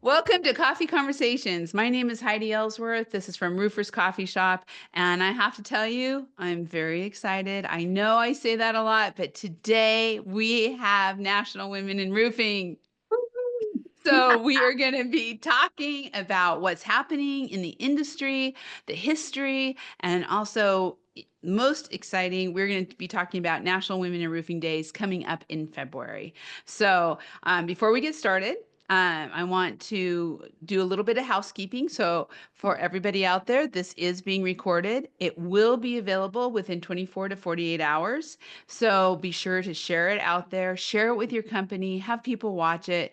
Welcome to Coffee Conversations. My name is Heidi Ellsworth. This is from Roofers Coffee Shop. And I have to tell you, I'm very excited. I know I say that a lot, but today we have National Women in Roofing. So we are going to be talking about what's happening in the industry, the history, and also most exciting, we're going to be talking about National Women in Roofing Days coming up in February. So before we get started, I want to do a little bit of housekeeping. So for everybody out there, this is being recorded. It will be available within 24 to 48 hours. So be sure to share it out there, share it with your company, have people watch it.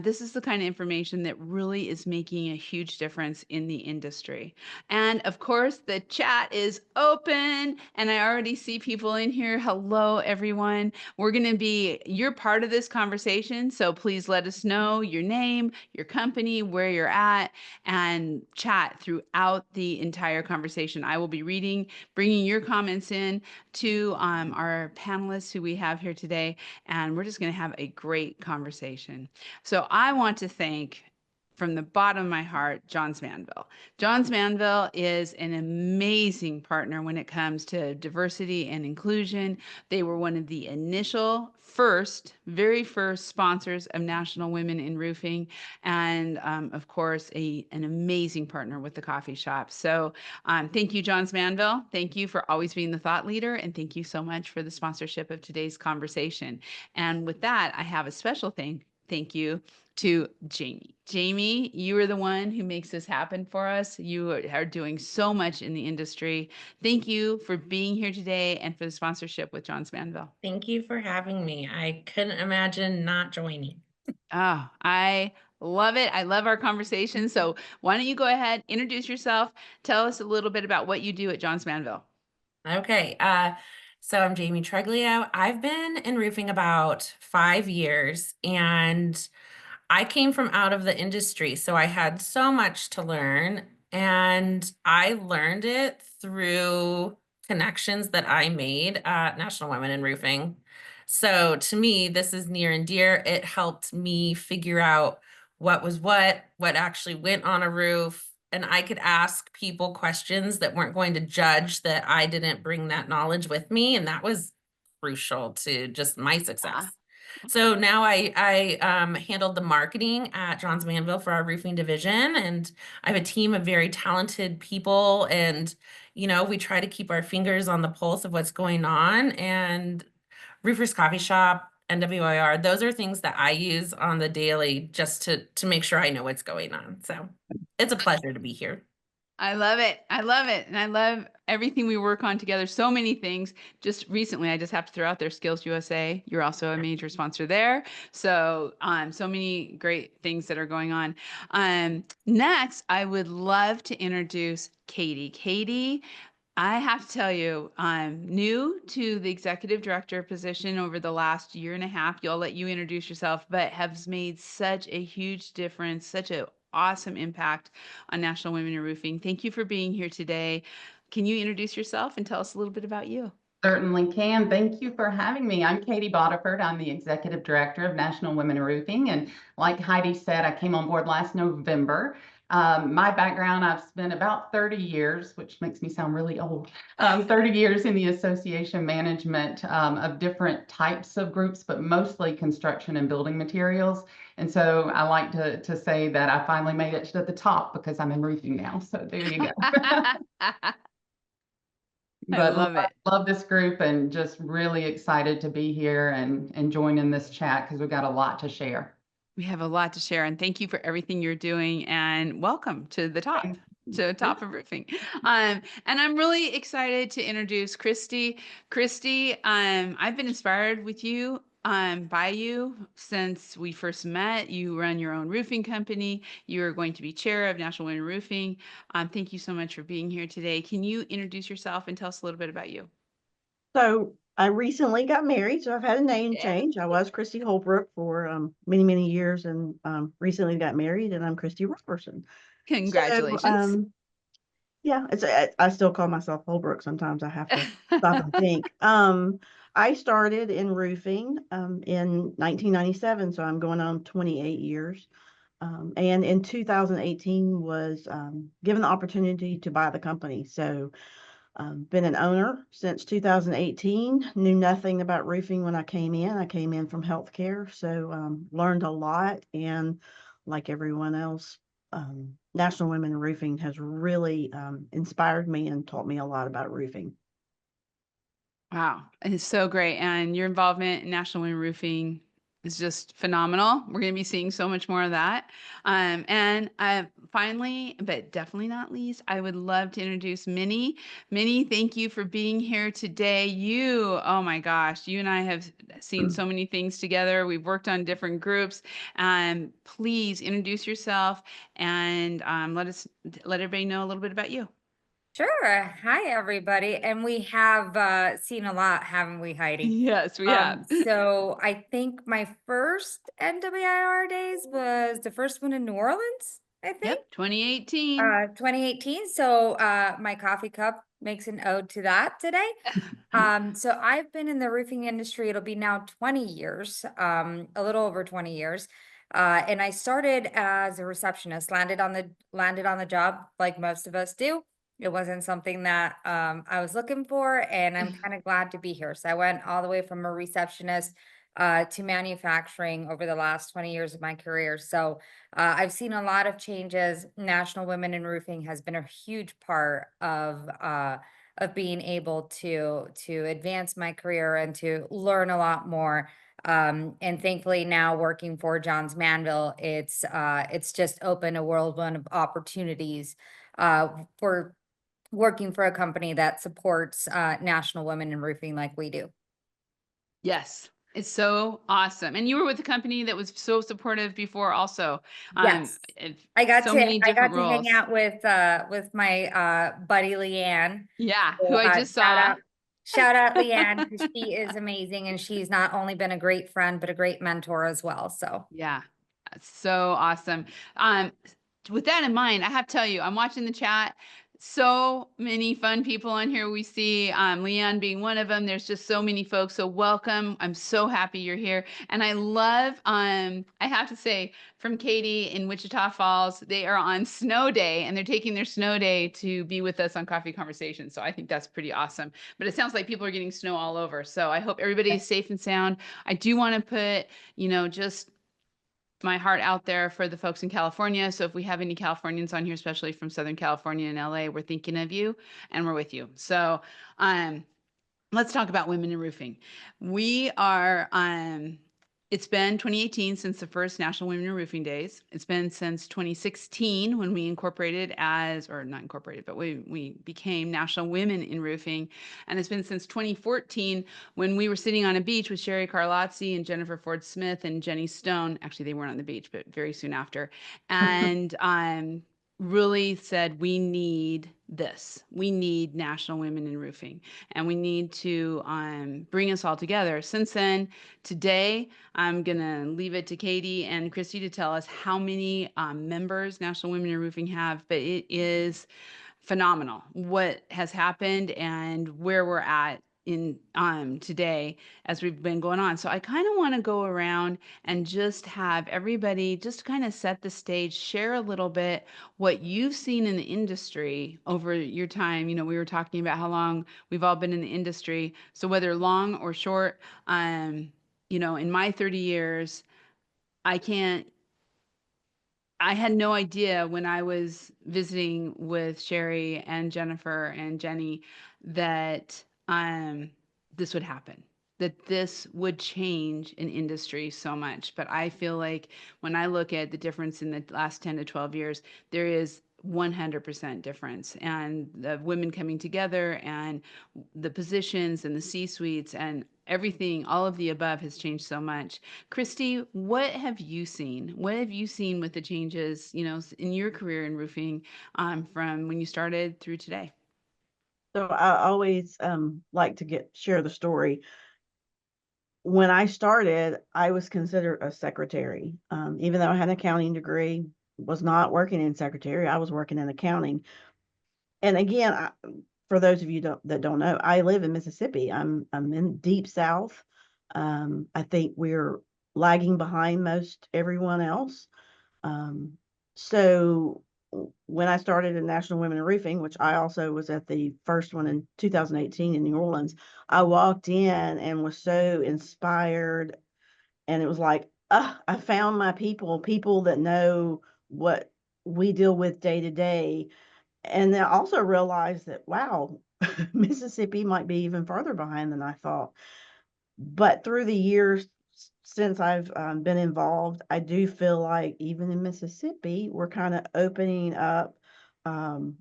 This is the kind of information that really is making a huge difference in the industry. And of course, the chat is open and I already see people in here. Hello, everyone. You're part of this conversation. So please let us know your name, your company, where you're at, and chat throughout the entire conversation. I will be bringing your comments in to our panelists who we have here today, and we're just going to have a great conversation. So I want to thank from the bottom of my heart, Johns Manville. Johns Manville is an amazing partner when it comes to diversity and inclusion. They were one of the very first sponsors of National Women in Roofing, and of course, an amazing partner with the coffee shop. So thank you, Johns Manville. Thank you for always being the thought leader, and thank you so much for the sponsorship of today's conversation. And with that, I have a special thank you to Jamie. Jamie, you are the one who makes this happen for us. You are doing so much in the industry. Thank you for being here today and for the sponsorship with Johns Manville. Thank you for having me. I couldn't imagine not joining. Oh, I love it. I love our conversation. So why don't you go ahead, introduce yourself, tell us a little bit about what you do at Johns Manville. Okay, so I'm Jamie Treglio. I've been in roofing about 5 years, and I came from out of the industry, so I had so much to learn, and I learned it through connections that I made at National Women in Roofing. So to me, this is near and dear. It helped me figure out what actually went on a roof, and I could ask people questions that weren't going to judge that I didn't bring that knowledge with me, and that was crucial to just my success. Ah, So now I handled the marketing at Johns Manville for our roofing division, and I have a team of very talented people, and we try to keep our fingers on the pulse of what's going on. And Roofers Coffee Shop, NWIR, those are things that I use on the daily just to make sure I know what's going on. So it's a pleasure to be here. I love it. I love it. And I love everything we work on together. So many things. Just recently, I just have to throw out there Skills USA. You're also a major sponsor there. So, so many great things that are going on. Next, I would love to introduce Katie. Katie, I have to tell you, I'm new to the executive director position over the last year and a half. I'll let you introduce yourself, but has made such a huge difference, such an awesome impact on National Women in Roofing. Thank you for being here today. Can you introduce yourself and tell us a little bit about you? Certainly can. Thank you for having me. I'm Katie Bodiford. I'm the Executive Director of National Women in Roofing. And like Heidi said, I came on board last November. My background, I've spent about 30 years, which makes me sound really old, 30 years in the association management of different types of groups, but mostly construction and building materials. And so I like to say that I finally made it to the top because I'm in roofing now. So there you go. I love it. Love this group and just really excited to be here and join in this chat because we've got a lot to share. We have a lot to share, and thank you for everything you're doing. And welcome to the top. To the top of roofing. And I'm really excited to introduce Christy. Christy, I've been inspired by you since we first met. You run your own roofing company. You are going to be chair of National Women in Roofing. Thank you so much for being here today. Can you introduce yourself and tell us a little bit about you? So I recently got married, so I've had a name change. I was Christy Holbrook for many, many years, and recently got married, and I'm Christy Robertson. Congratulations. So, yeah, I still call myself Holbrook. Sometimes I have to stop and think. I started in roofing in 1997, so I'm going on 28 years. And in 2018 was given the opportunity to buy the company. So been an owner since 2018, knew nothing about roofing when I came in. I came in from healthcare, so learned a lot. And like everyone else, National Women in Roofing has really inspired me and taught me a lot about roofing. Wow, it's so great. And your involvement in National Wind Roofing is just phenomenal. We're going to be seeing so much more of that. And finally, but definitely not least, I would love to introduce Minnie. Minnie, thank you for being here today. You, oh my gosh, you and I have seen so many things together. We've worked on different groups. Please introduce yourself and let everybody know a little bit about you. Sure. Hi, everybody. And we have seen a lot, haven't we, Heidi? Yes, we have. So I think my first NWIR days was the first one in New Orleans, I think. Yep, 2018. 2018. So my coffee cup makes an ode to that today. So I've been in the roofing industry, it'll be now 20 years, a little over 20 years. And I started as a receptionist, landed on the job like most of us do. It wasn't something that I was looking for, and I'm kind of glad to be here. So I went all the way from a receptionist to manufacturing over the last 20 years of my career. So I've seen a lot of changes. National Women in Roofing has been a huge part of being able to advance my career and to learn a lot more. And thankfully now working for Johns Manville, it's just opened a whirlwind of opportunities for working for a company that supports National Women in Roofing like we do. Yes, it's so awesome. And you were with a company that was so supportive before also. Yes. If I got so to many different hang roles. out with my buddy Leanne. Yeah, So, who I just saw. Shout out Leanne, because she is amazing, and she's not only been a great friend but a great mentor as well. So Yeah, that's so awesome. With that in mind, I have to tell you, I'm watching the chat. So many fun people on here. We see Leon being one of them. There's just so many folks. So welcome. I'm so happy you're here. And I love, I have to say, from Katie in Wichita Falls, they are on snow day and they're taking their snow day to be with us on Coffee Conversation. So I think that's pretty awesome. But it sounds like people are getting snow all over. So I hope everybody is safe and sound. I do want to put, just my heart out there for the folks in California. So if we have any Californians on here, especially from Southern California and LA, we're thinking of you and we're with you. So let's talk about women in roofing. We are it's been 2018 since the first National Women in Roofing Days. It's been since 2016 when we incorporated or not incorporated, but we became National Women in Roofing. And it's been since 2014 when we were sitting on a beach with Sherry Carlozzi and Jennifer Ford Smith and Jenny Stone. Actually, they weren't on the beach, but very soon after. And really said, we need this. We need National Women in Roofing, and we need to bring us all together. Since then, today, I'm going to leave it to Katie and Christy to tell us how many members National Women in Roofing have, but it is phenomenal what has happened and where we're at in today as we've been going on. So I kind of want to go around and just have everybody just kind of set the stage, share a little bit what you've seen in the industry over your time. We were talking about how long we've all been in the industry. So whether long or short, in my 30 years, I had no idea when I was visiting with Sherry and Jennifer and Jenny that this would happen, that this would change an industry so much. But I feel like when I look at the difference in the last 10 to 12 years, there is 100% difference, and the women coming together and the positions and the C-suites and everything, all of the above has changed so much. Christy, what have you seen? What have you seen with the changes, in your career in roofing from when you started through today? So I always like to share the story. When I started, I was considered a secretary. Even though I had an accounting degree, was not working in secretary, I was working in accounting. And again, for those of you that don't know, I live in Mississippi. I'm in deep South. I think we're lagging behind most everyone else. So when I started in National Women in Roofing, which I also was at the first one in 2018 in New Orleans, I walked in and was so inspired. And it was like, I found my people that know what we deal with day to day. And then I also realized that, wow, Mississippi might be even further behind than I thought. But through the years since I've been involved, I do feel like even in Mississippi, we're kind of opening up um,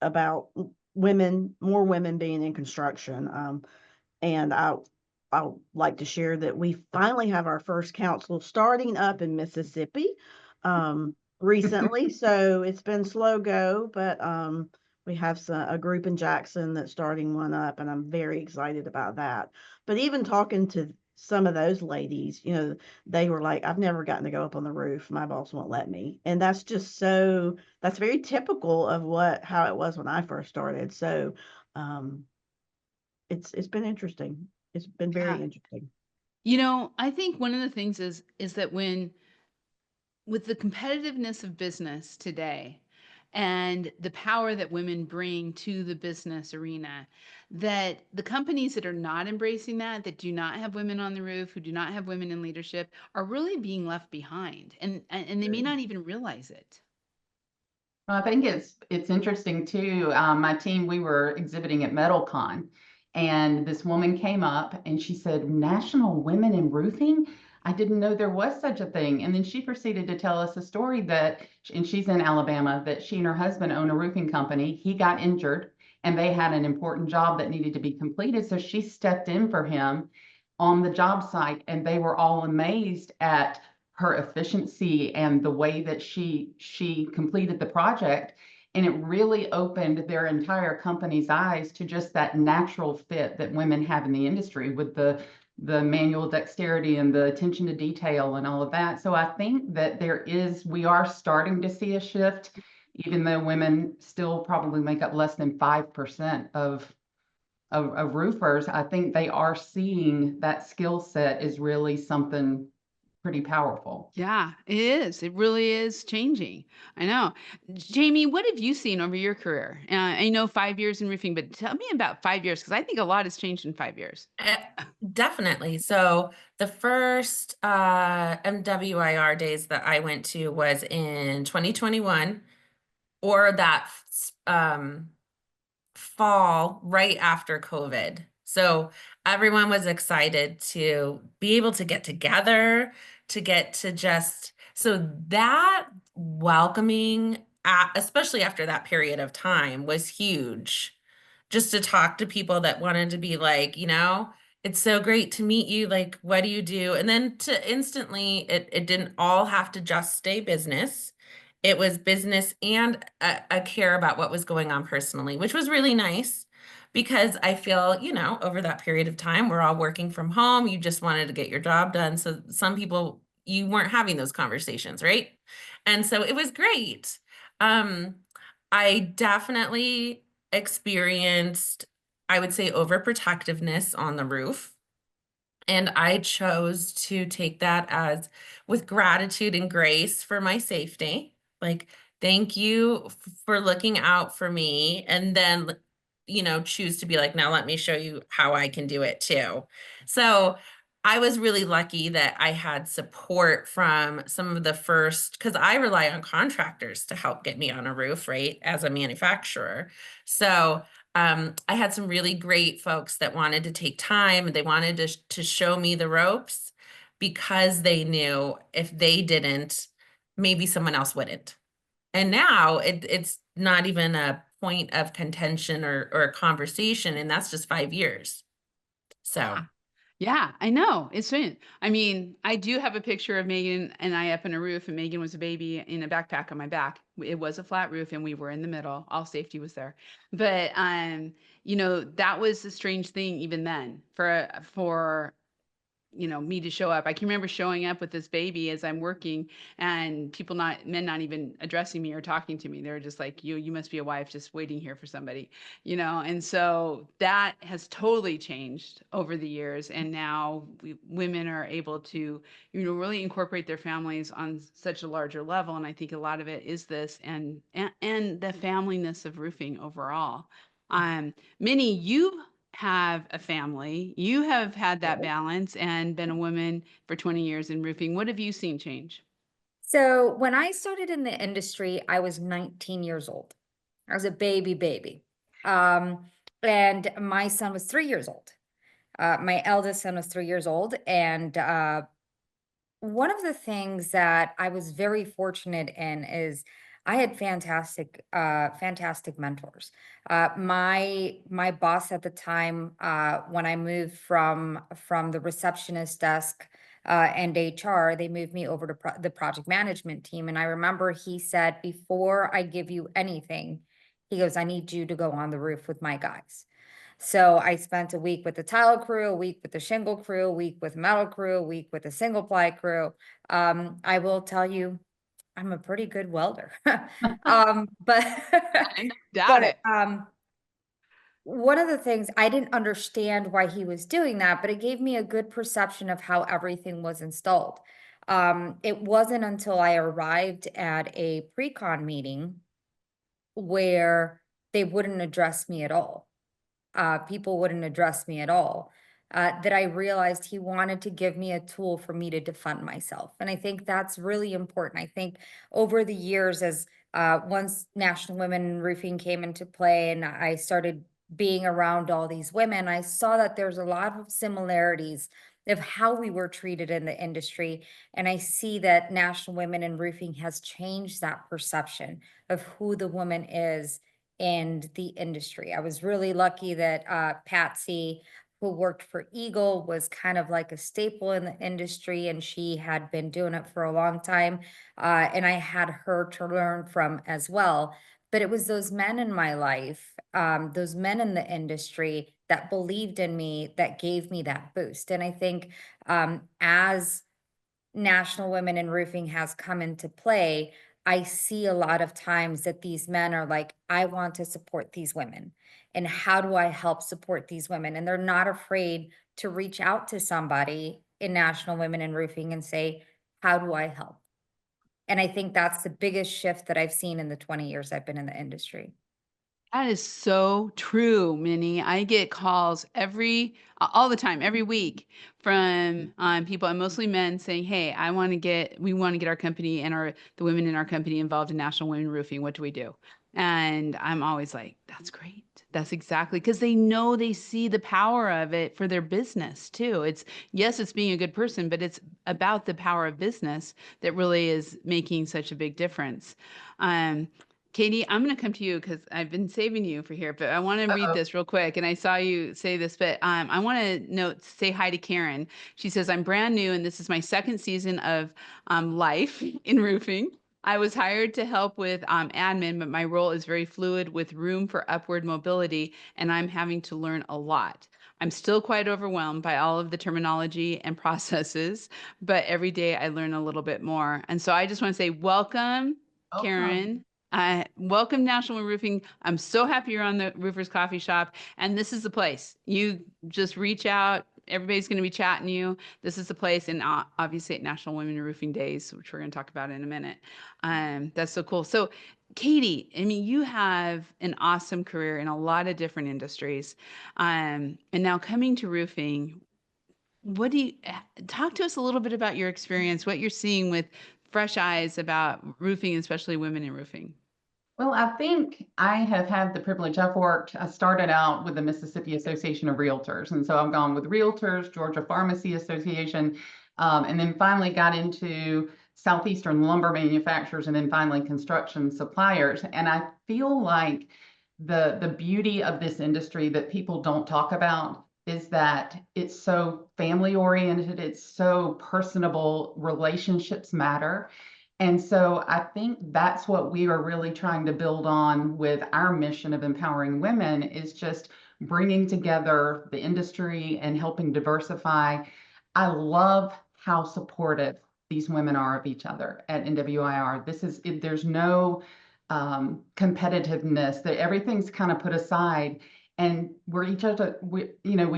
about more women being in construction. And I like to share that we finally have our first council starting up in Mississippi recently. So it's been slow go, but we have a group in Jackson that's starting one up, and I'm very excited about that. But even talking to some of those ladies, they were like, I've never gotten to go up on the roof. My boss won't let me. And that's that's very typical of how it was when I first started. So um, it's been interesting. It's been very Yeah. interesting. I think one of the things is that with the competitiveness of business today and the power that women bring to the business arena, that the companies that are not embracing that do not have women on the roof, who do not have women in leadership, are really being left behind, and they may not even realize it. Well, I think it's interesting too. My team, we were exhibiting at MetalCon, and this woman came up and she said, "National Women in Roofing? I didn't know there was such a thing." And then she proceeded to tell us a story and she's in Alabama, that she and her husband own a roofing company. He got injured and they had an important job that needed to be completed. So she stepped in for him on the job site, and they were all amazed at her efficiency and the way that she completed the project. And it really opened their entire company's eyes to just that natural fit that women have in the industry, with the manual dexterity and the attention to detail and all of that. So I think that we are starting to see a shift, even though women still probably make up less than 5% of roofers. I think they are seeing that skill set is really something pretty powerful. Yeah, it is. It really is changing. I know. Jamie, what have you seen over your career? I know 5 years in roofing, but tell me about 5 years, because I think a lot has changed in 5 years. Definitely. So the first MWIR days that I went to was in 2021, or that fall right after COVID. So everyone was excited to be able to get together, to get to just, so that welcoming, especially after that period of time, was huge. Just to talk to people that wanted to be like, it's so great to meet you. Like, what do you do? And then to instantly, it didn't all have to just stay business. It was business and a care about what was going on personally, which was really nice, because I feel, over that period of time, we're all working from home. You just wanted to get your job done. So some people, you weren't having those conversations, right? And so it was great. I definitely experienced, I would say, overprotectiveness on the roof. And I chose to take that as with gratitude and grace for my safety. Like, thank you for looking out for me. And then, choose to be like, now let me show you how I can do it too. So I was really lucky that I had support from some of the first, because I rely on contractors to help get me on a roof, right, as a manufacturer. So I had some really great folks that wanted to take time, and they wanted to show me the ropes, because they knew if they didn't, maybe someone else wouldn't. And now it's not even a point of contention or a conversation, and that's just 5 years. So. Yeah, I know. It's strange. I mean, I do have a picture of Megan and I up on a roof, and Megan was a baby in a backpack on my back. It was a flat roof and we were in the middle. All safety was there. But that was a strange thing even then for me to show up. I can remember showing up with this baby as I'm working and men not even addressing me or talking to me. They're just like, you must be a wife just waiting here for somebody, and so that has totally changed over the years. And now women are able to, really incorporate their families on such a larger level. And I think a lot of it is this and the familyness of roofing overall. Minnie, you have a family. You have had that balance and been a woman for 20 years in roofing. What have you seen change? So when I started in the industry, I was 19 years old. I was a baby. And my son was 3 years old. My eldest son was 3 years old. And one of the things that I was very fortunate in is I had fantastic mentors. My boss at the time, when I moved from the receptionist desk and HR, they moved me over to the project management team. And I remember he said, before I give you anything, he goes, I need you to go on the roof with my guys. So I spent a week with the tile crew, a week with the shingle crew, a week with metal crew, a week with the single ply crew. I will tell you, I'm a pretty good welder. But Doubt it. one of the things I didn't understand why he was doing that, but it gave me a good perception of how everything was installed. It wasn't until I arrived at a pre-con meeting where they wouldn't address me at all. People wouldn't address me at all, that I realized he wanted to give me a tool for me to defend myself. And I think that's really important. I think over the years, as once National Women in Roofing came into play and I started being around all these women, I saw that there's a lot of similarities of how we were treated in the industry. And I see that National Women in Roofing has changed that perception of who the woman is in the industry. I was really lucky that Patsy, who worked for Eagle, was kind of like a staple in the industry, and she had been doing it for a long time. And I had her to learn from as well. But it was those men in my life, those men in the industry that believed in me, that gave me that boost. And I think as National Women in Roofing has come into play, I see a lot of times that these men are like, I want to support these women. And how do I help support these women? And they're not afraid to reach out to somebody in National Women in Roofing and say, how do I help? And I think that's the biggest shift that I've seen in the 20 years I've been in the industry. That is so true, Minnie. I get calls all the time, every week from people, and mostly men, saying, "Hey, we want to get our company and the women in our company involved in National Women Roofing. What do we do?" And I'm always like, "That's great. That's exactly," because they see the power of it for their business too. It's being a good person, but it's about the power of business that really is making such a big difference. Katie, I'm going to come to you because I've been saving you for here, but I want to read this real quick. And I saw you say this, but I want to say hi to Karen. She says, I'm brand new and this is my second season of life in roofing. I was hired to help with admin, but my role is very fluid with room for upward mobility, and I'm having to learn a lot. I'm still quite overwhelmed by all of the terminology and processes, but every day I learn a little bit more. And so I just want to say welcome, Karen. Welcome, National Women Roofing. I'm so happy you're on the Roofers Coffee Shop, and this is the place. You just reach out. Everybody's going to be chatting you. This is the place, and obviously at National Women in Roofing Days, which we're going to talk about in a minute. That's so cool. So, Katie, I mean, you have an awesome career in a lot of different industries, and now coming to roofing. What do you talk to us a little bit about your experience, what you're seeing with fresh eyes about roofing, especially women in roofing? Well, I think I have had the privilege. I started out with the Mississippi Association of Realtors. And so I've gone with Realtors, Georgia Pharmacy Association, and then finally got into Southeastern lumber manufacturers, and then finally construction suppliers. And I feel like the beauty of this industry that people don't talk about is that it's so family oriented, it's so personable, relationships matter. And so I think that's what we are really trying to build on with our mission of empowering women, is just bringing together the industry and helping diversify. I love how supportive these women are of each other at NWIR. There's no competitiveness, that everything's kind of put aside, and we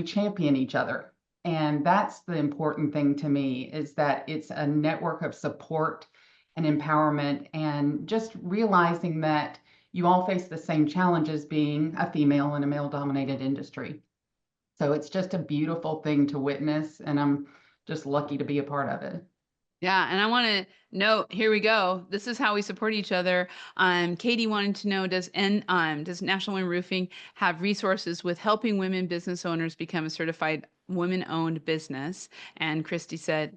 champion each other. And that's the important thing to me, is that it's a network of support and empowerment, and just realizing that you all face the same challenges being a female in a male-dominated industry. So it's just a beautiful thing to witness, and I'm just lucky to be a part of it. Yeah, and I want to note, here we go. This is how we support each other. Katie wanted to know, does National Women Roofing have resources with helping women business owners become a certified women-owned business? And Christy said,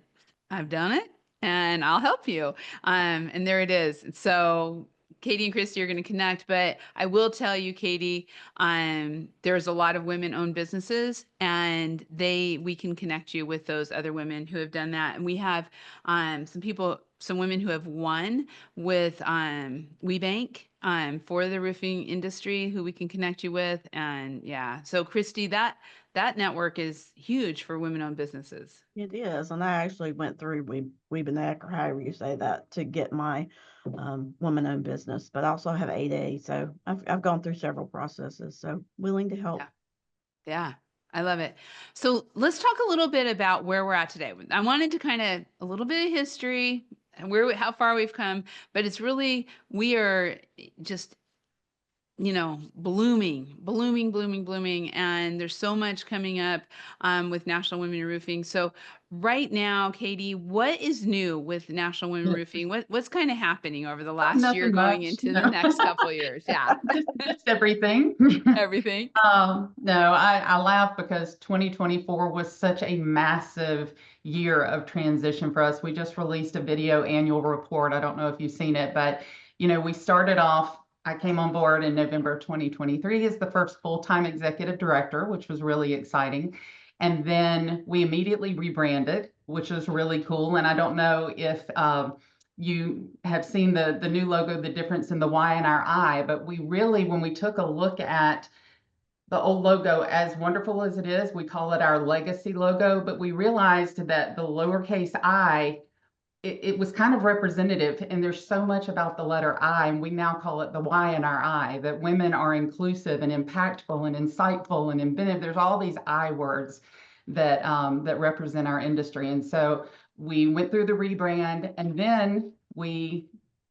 I've done it and I'll help you. And there it is. So Katie and Christy are going to connect, but I will tell you, Katie, there's a lot of women-owned businesses, and we can connect you with those other women who have done that. And we have some women who have won with WeBank for the roofing industry, who we can connect you with. And yeah, so Christy, that network is huge for women-owned businesses. It is, and I actually went through WeBank, or however you say that, to get my woman-owned business, but I also have 8A, so I've gone through several processes, so willing to help. Yeah. Yeah, I love it. So let's talk a little bit about where we're at today. I wanted to kind of a little bit of history and how far we've come, but it's really, we are just, blooming. And there's so much coming up with National Women in Roofing. So right now, Katie, what is new with National Women in Roofing? What's kind of happening over the last year Nothing going much, into no. the next couple of years? Yeah, Just everything. everything. No, I laugh because 2024 was such a massive year of transition for us. We just released a video annual report. I don't know if you've seen it, but we started off. I came on board in November 2023 as the first full-time executive director, which was really exciting. And then we immediately rebranded, which was really cool. And I don't know if you have seen the new logo, the difference in the Y and our I, but when we took a look at the old logo, as wonderful as it is, we call it our legacy logo, but we realized that the lowercase I, it was kind of representative, and there's so much about the letter I, and we now call it the Y in our I, that women are inclusive and impactful and insightful and inventive. There's all these I words that represent our industry. And so we went through the rebrand, and then we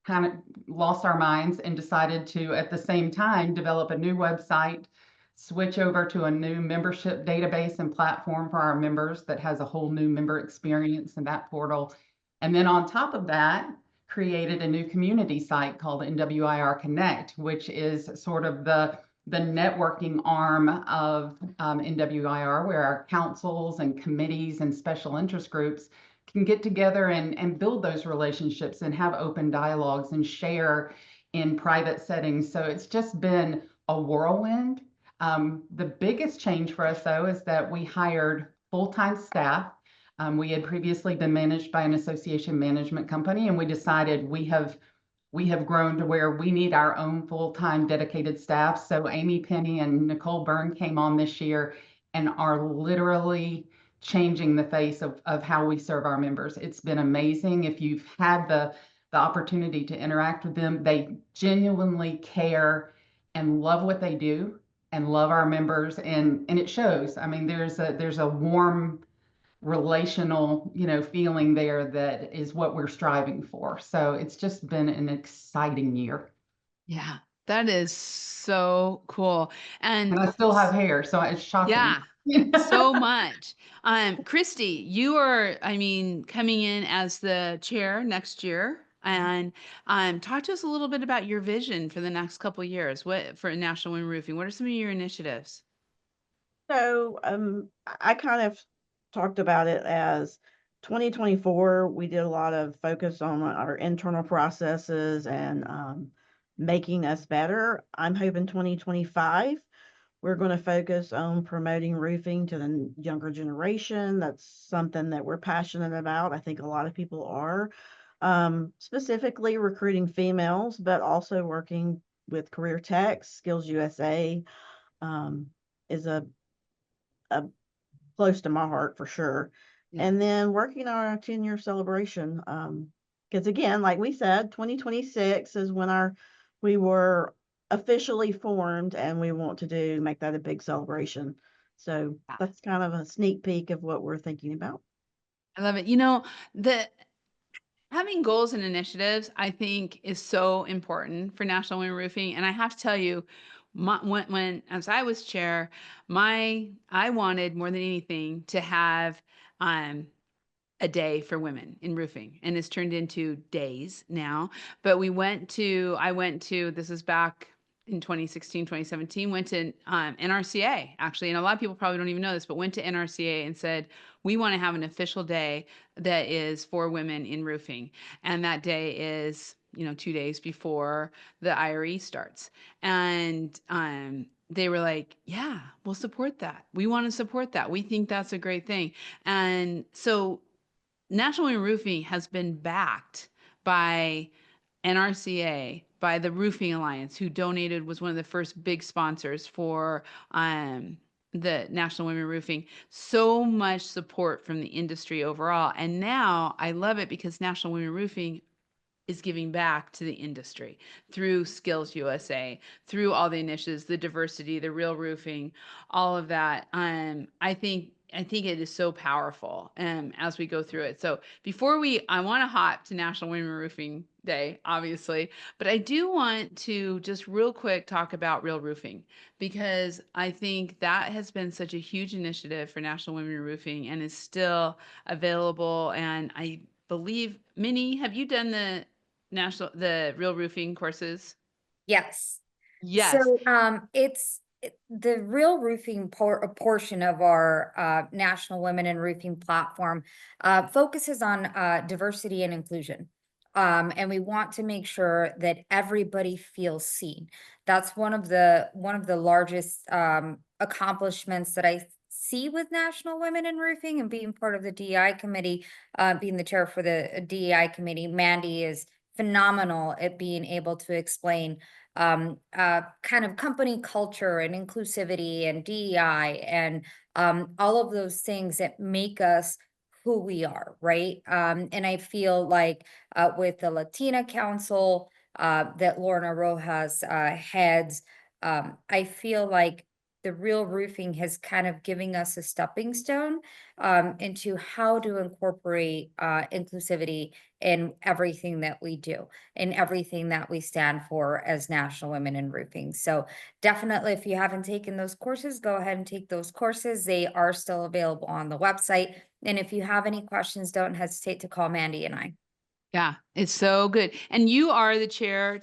kind of lost our minds and decided to, at the same time, develop a new website, switch over to a new membership database and platform for our members that has a whole new member experience in that portal. And then on top of that, created a new community site called NWIR Connect, which is sort of the networking arm of NWIR, where our councils and committees and special interest groups can get together and build those relationships and have open dialogues and share in private settings. So it's just been a whirlwind. The biggest change for us, though, is that we hired full-time staff. We had previously been managed by an association management company, and we decided we have grown to where we need our own full-time dedicated staff. So Amy Penny and Nicole Byrne came on this year and are literally changing the face of how we serve our members. It's been amazing. If you've had the opportunity to interact with them, they genuinely care and love what they do and love our members, and it shows. I mean, there's a warm relational, feeling there that is what we're striving for. So it's just been an exciting year. Yeah, that is so cool. And I still have hair, so it's shocking. yeah, so much. Christy, you are, coming in as the chair next year. And talk to us a little bit about your vision for the next couple of years. What for National Women Roofing? What are some of your initiatives? So I kind of talked about it as 2024. We did a lot of focus on our internal processes and making us better. I'm hoping 2025, we're going to focus on promoting roofing to the younger generation. That's something that we're passionate about. I think a lot of people are, specifically recruiting females, but also working with career tech. Skills USA is a close to my heart for sure. Yeah. And then working on our 10-year celebration. Because again, like we said, 2026 is when we were officially formed, and we want to make that a big celebration. So Yeah. that's kind of a sneak peek of what we're thinking about. I love it. The having goals and initiatives, I think, is so important for National Women Roofing. And I have to tell you, when as I was chair, I wanted more than anything to have um, a day for women in roofing, and it's turned into days now. But I went to, this is back in 2016, 2017, went to NRCA actually. And a lot of people probably don't even know this, but went to NRCA and said, we want to have an official day that is for women in roofing. And that day is, 2 days before the IRE starts. And they were like, yeah, we'll support that. We want to support that. We think that's a great thing. And so National Women Roofing has been backed by NRCA, by the Roofing Alliance, who donated, was one of the first big sponsors for the National Women Roofing. So much support from the industry overall. And now I love it because National Women Roofing is giving back to the industry through Skills USA, through all the initiatives, the diversity, the real roofing, all of that. I think it is so powerful as we go through it. So I want to hop to National Women Roofing Day, obviously, but I do want to just real quick talk about real roofing, because I think that has been such a huge initiative for National Women Roofing and is still available. And I believe, Minnie, have you done the real roofing courses? Yes. Yes. So the real roofing portion of our National Women in Roofing platform focuses on diversity and inclusion. And we want to make sure that everybody feels seen. That's one of the largest accomplishments that I see with National Women in Roofing, and being part of the DEI committee, being the chair for the DEI committee. Mandy is phenomenal at being able to explain kind of company culture and inclusivity and DEI and all of those things that make us who we are, right? And I feel like with the Latina Council that Lorna Rojas heads, I feel like the real roofing has kind of giving us a stepping stone into how to incorporate inclusivity in everything that we do, in everything that we stand for as National Women in Roofing. So definitely, if you haven't taken those courses, go ahead and take those courses. They are still available on the website. And if you have any questions, don't hesitate to call Mandy and I. Yeah, it's so good. And you are the chair.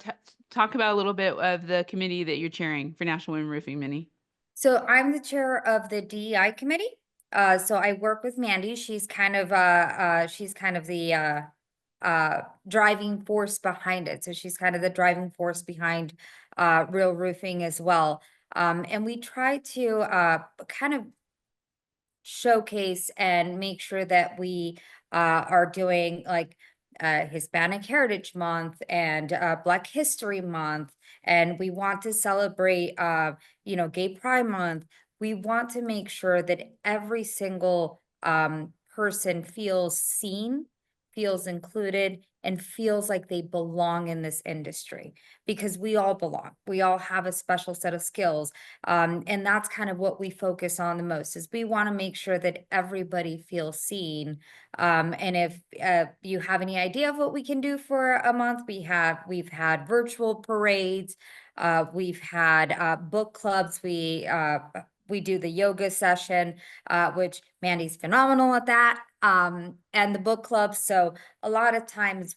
Talk about a little bit of the committee that you're chairing for National Women Roofing, Minnie. So I'm the chair of the DEI committee. So I work with Mandy. She's kind of the driving force behind it. So she's kind of the driving force behind real roofing as well. And we try to kind of showcase and make sure that we are doing like Hispanic Heritage Month and Black History Month, and we want to celebrate, Gay Pride Month. We want to make sure that every single person feels seen, feels included, and feels like they belong in this industry, because we all belong. We all have a special set of skills. And that's kind of what we focus on the most, is we want to make sure that everybody feels seen. And if you have any idea of what we can do for a month, we've had virtual parades, we've had book clubs, we do the yoga session, which Mandy's phenomenal at that, and the book club. So a lot of times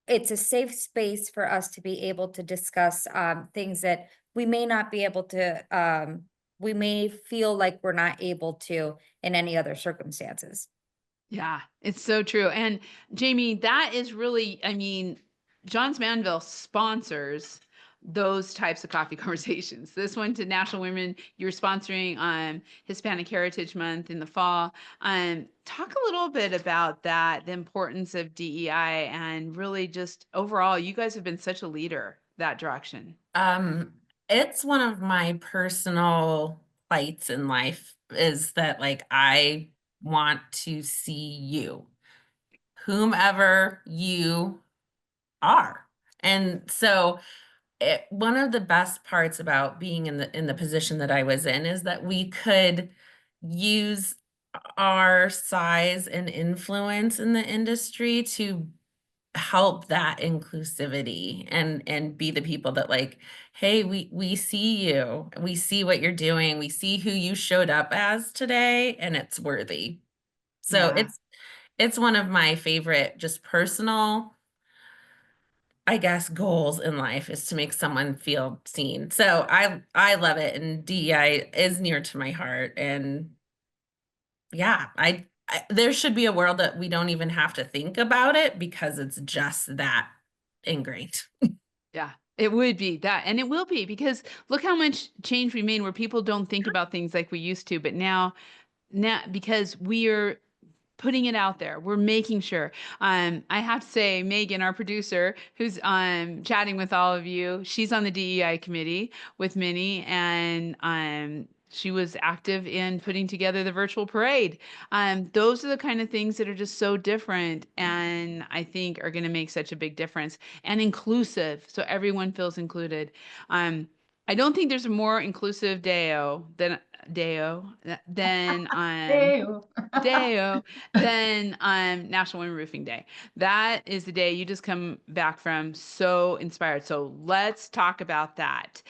it's a safe space for us to be able to discuss things that we may not be able to, we may feel like we're not able to in any other circumstances. Yeah, it's so true. And Jamie, that is really, Johns Manville sponsors those types of coffee conversations. This one to National Women, you're sponsoring Hispanic Heritage Month in the fall. Talk a little bit about that, the importance of DEI, and really just overall, you guys have been such a leader that direction. It's one of my personal plights in life, is that like I want to see you, whomever you are. And so one of the best parts about being in the position that I was in is that we could use our size and influence in the industry to help that inclusivity and be the people that like, hey, we see you, we see what you're doing, we see who you showed up as today, and it's worthy. So Yeah. it's one of my favorite just personal, I guess, goals in life is to make someone feel seen. So I love it, and DEI is near to my heart. And yeah, there should be a world that we don't even have to think about it because it's just that ingrained. Yeah, it would be that, and it will be because look how much change we made where people don't think about things like we used to, but now because we're putting it out there, we're making sure. I have to say, Megan, our producer, who's chatting with all of you, she's on the DEI committee with Minnie, and she was active in putting together the virtual parade. Those are the kind of things that are just so different, and I think are going to make such a big difference and inclusive, so everyone feels included. I don't think there's a more inclusive than Ew. National Women Roofing Day. That is the day you just come back from so inspired. So let's talk about that.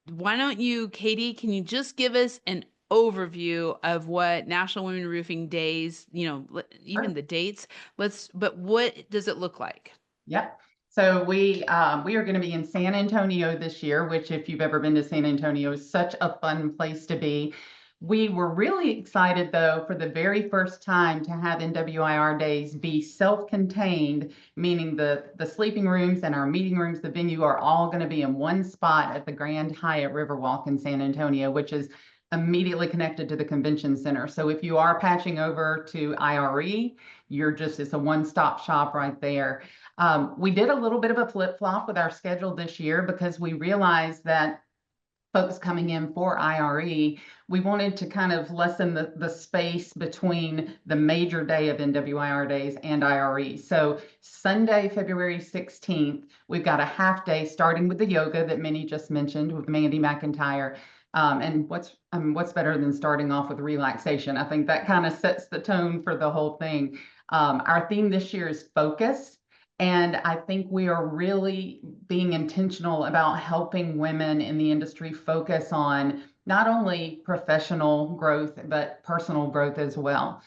Why don't you, Katie, can you just give us an overview of what National Women Roofing Days, even the dates, but what does it look like? Yep. So we are going to be in San Antonio this year, which if you've ever been to San Antonio is such a fun place to be. We were really excited though for the very first time to have NWIR days be self-contained, meaning the sleeping rooms and our meeting rooms, the venue are all going to be in one spot at the Grand Hyatt Riverwalk in San Antonio, which is immediately connected to the convention center. So if you are patching over to IRE, it's a one-stop shop right there. We did a little bit of a flip-flop with our schedule this year because we realized that folks coming in for IRE, we wanted to kind of lessen the space between the major day of NWIR days and IRE. So Sunday, February 16th, we've got a half day starting with the yoga that Minnie just mentioned with Mandy McIntyre. And what's better than starting off with relaxation? I think that kind of sets the tone for the whole thing. Our theme this year is focus. And I think we are really being intentional about helping women in the industry focus on not only professional growth, but personal growth as well.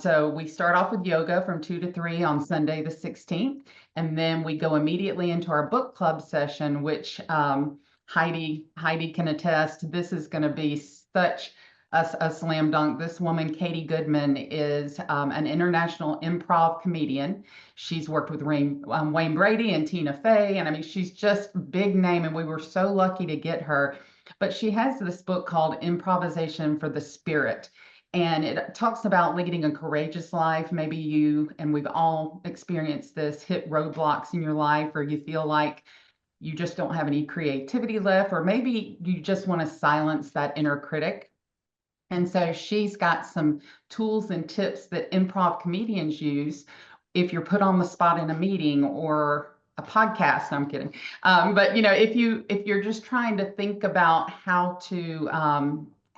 So we start off with yoga from 2 to 3 on Sunday, the 16th. And then we go immediately into our book club session, which Heidi can attest. This is going to be such a slam dunk. This woman, Katie Goodman, is an international improv comedian. She's worked with Wayne Brady and Tina Fey. And I mean, she's just big name. And we were so lucky to get her. But she has this book called Improvisation for the Spirit. And it talks about leading a courageous life. Maybe you, and we've all experienced this, hit roadblocks in your life, or you feel like you just don't have any creativity left, or maybe you just want to silence that inner critic. And so she's got some tools and tips that improv comedians use if you're put on the spot in a meeting or a podcast. I'm kidding. But if you're just trying to think about how to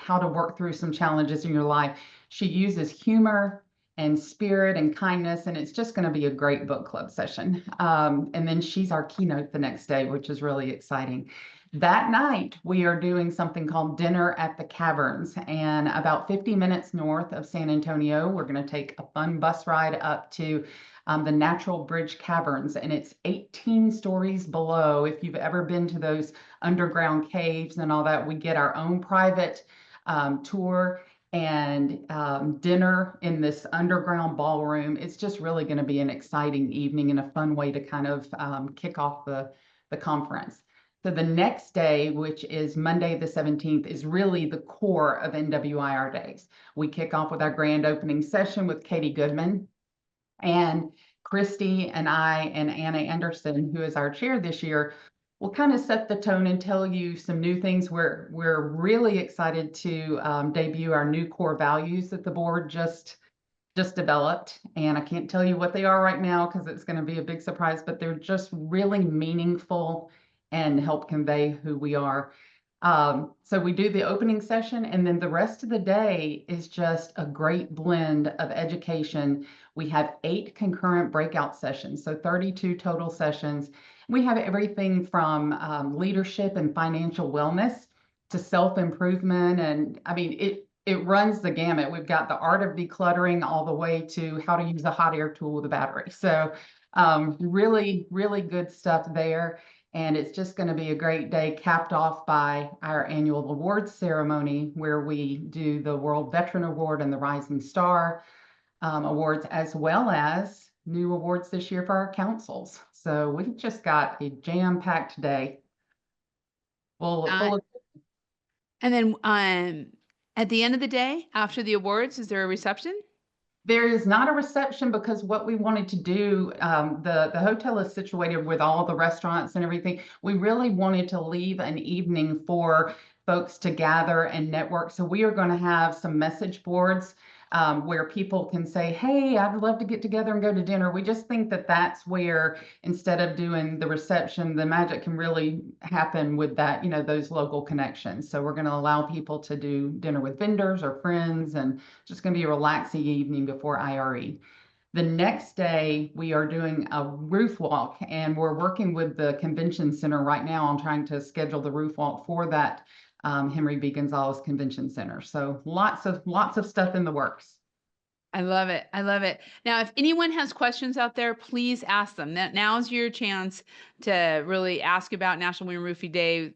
work through some challenges in your life, she uses humor and spirit and kindness, and it's just going to be a great book club session. And then she's our keynote the next day, which is really exciting. That night, we are doing something called Dinner at the Caverns, and about 50 minutes north of San Antonio, we're going to take a fun bus ride up to the Natural Bridge Caverns, and it's 18 stories below. If you've ever been to those underground caves and all that, we get our own private tour and dinner in this underground ballroom. It's just really going to be an exciting evening and a fun way to kind of kick off the conference. So the next day, which is Monday the 17th, is really the core of NWIR days. We kick off with our grand opening session with Katie Goodman. And Christy and I and Anna Anderson, who is our chair this year, we'll kind of set the tone and tell you some new things. We're really excited to debut our new core values that the board just developed, and I can't tell you what they are right now because it's going to be a big surprise, but they're just really meaningful and help convey who we are. So we do the opening session, and then the rest of the day is just a great blend of education. We have 8 concurrent breakout sessions, so 32 total sessions. We have everything from leadership and financial wellness to self-improvement, and I mean, it runs the gamut. We've got the art of decluttering all the way to how to use a hot air tool with a battery. So really, really good stuff there. And it's just going to be a great day, capped off by our annual awards ceremony, where we do the World Veteran Award and the Rising Star awards, as well as new awards this year for our councils. So we've just got a jam-packed day. Full of. And then at the end of the day, after the awards, is there a reception? There is not a reception because what we wanted to do, the hotel is situated with all the restaurants and everything. We really wanted to leave an evening for folks to gather and network. So we are going to have some message boards where people can say, hey, I'd love to get together and go to dinner. We just think that that's where, instead of doing the reception, the magic can really happen with that, those local connections. So we're going to allow people to do dinner with vendors or friends, and just going to be a relaxing evening before IRE. The next day, we are doing a roof walk, and we're working with the convention center right now on trying to schedule the roof walk for that Henry B. Gonzalez Convention Center. So lots of stuff in the works. I love it. I love it. Now, if anyone has questions out there, please ask them. Now's your chance to really ask about National Women Roofing Day,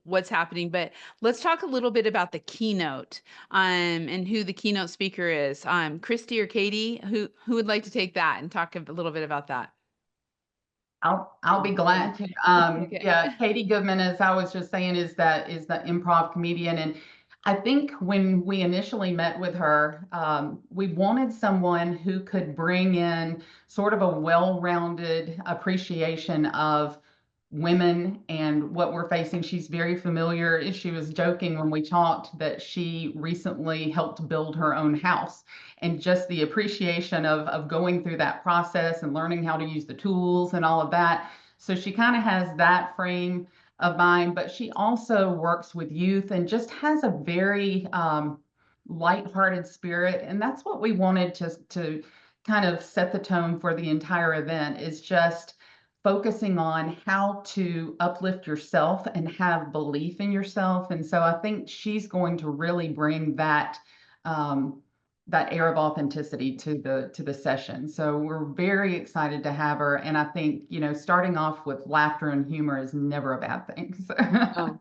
what's happening. But let's talk a little bit about the keynote and who the keynote speaker is. Christy or Katie, who would like to take that and talk a little bit about that? I'll be glad to. Okay. Yeah, Katie Goodman, as I was just saying, is the improv comedian, and I think when we initially met with her, we wanted someone who could bring in sort of a well-rounded appreciation of women and what we're facing. She's very familiar. She was joking when we talked that she recently helped build her own house, and just the appreciation of going through that process and learning how to use the tools and all of that. So she kind of has that frame of mind, but she also works with youth and just has a very lighthearted spirit. And that's what we wanted to kind of set the tone for the entire event, is just focusing on how to uplift yourself and have belief in yourself. And so I think she's going to really bring that that air of authenticity to the session. So we're very excited to have her. And I think, starting off with laughter and humor is never a bad thing. So. Oh.